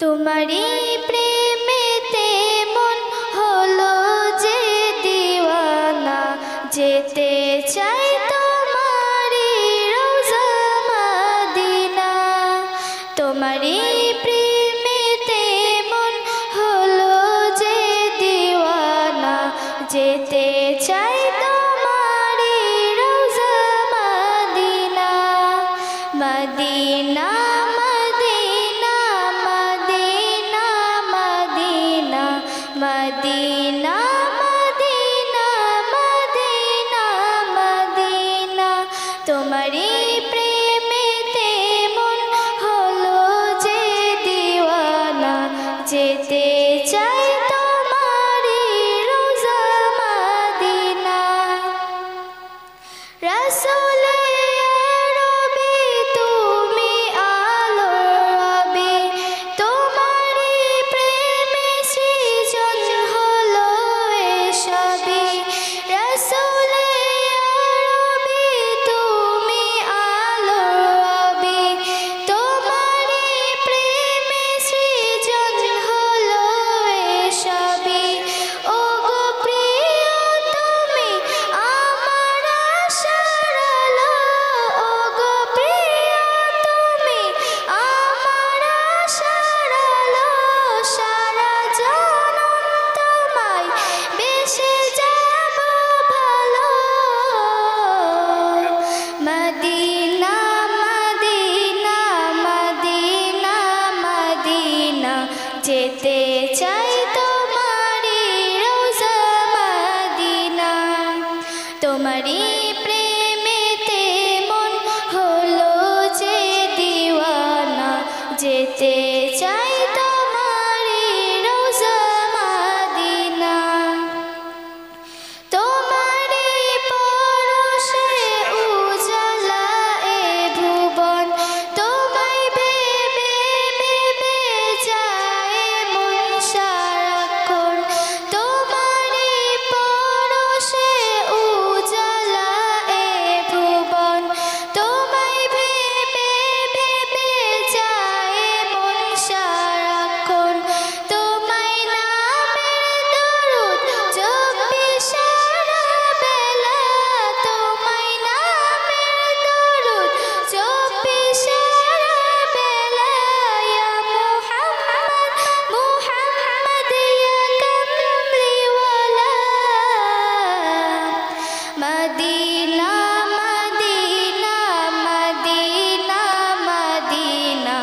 তোমারি প্রেমেতে মন হলো যে দিওয়ানা, যেতে চাই তোমারি রওজা মদিনা। তোমারি প্রেমেতে মন হলো যে দিওয়ানা, যেতে চাই তোমারি রওজা মদিনা। মদিনা মদিনা মদিনা মদিনা মদিনা, তোমারি প্রেমেতে মন হলো যে দিওয়ানা, যেতে চাই তোমারি রওজা মদিনা। রাসূলে আরবি তুমি আলোর রবি, তোমারি প্রেমে সৃজন হলো এসবই। রাসূলে আরবি তুমি আলোর রবি, তোমারি প্রেমে সৃজন হলো এসবই। ওগো প্রিয় তুমি আমার আশার আলো, ওগো প্রিয় তুমি আমার আশার আলো, সারা জনম তোমায় বেসে যাব ভালো। মদিনা মদিনা মদিনা মদিনা, যেতে চাই তোমারি রওজা মদিনা। তোমারি প্রেমেতে মন হলো যে দিওয়ানা, যেতে চাই তোমারি রওজা মদিনা। তোমারি পরশে উজালা এ ভুবন, তোমায় ভেবে ভেবে যায় মন সারাক্ষণ। তোমারি পরশে উজালা এ ভুবন, তোমায় ভেবে ভেবে যায় মন সারাক্ষণ। তোমায় নামের দরুদ জপি সারা বেলা, তোমায় নামের দরুদ জপি সারা বেলা। ইয়া মুহাম্মদ মুহাম্মদ ইয়া কামলিওয়ালা। মদিনা মদিনা মদিনা মদিনা,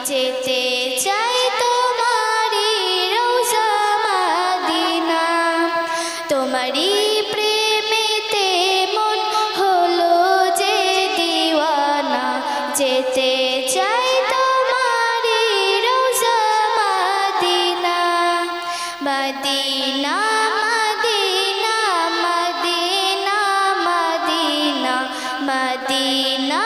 যেতে চাই তোমারি রওজা মদিনা। তোমারি প্রেমেতে মন হলো যে দিওয়ানা, যেতে চাই তোমারি রওজা মদিনা। মদিনা মদিনা মদিনা মদিনা মদিনা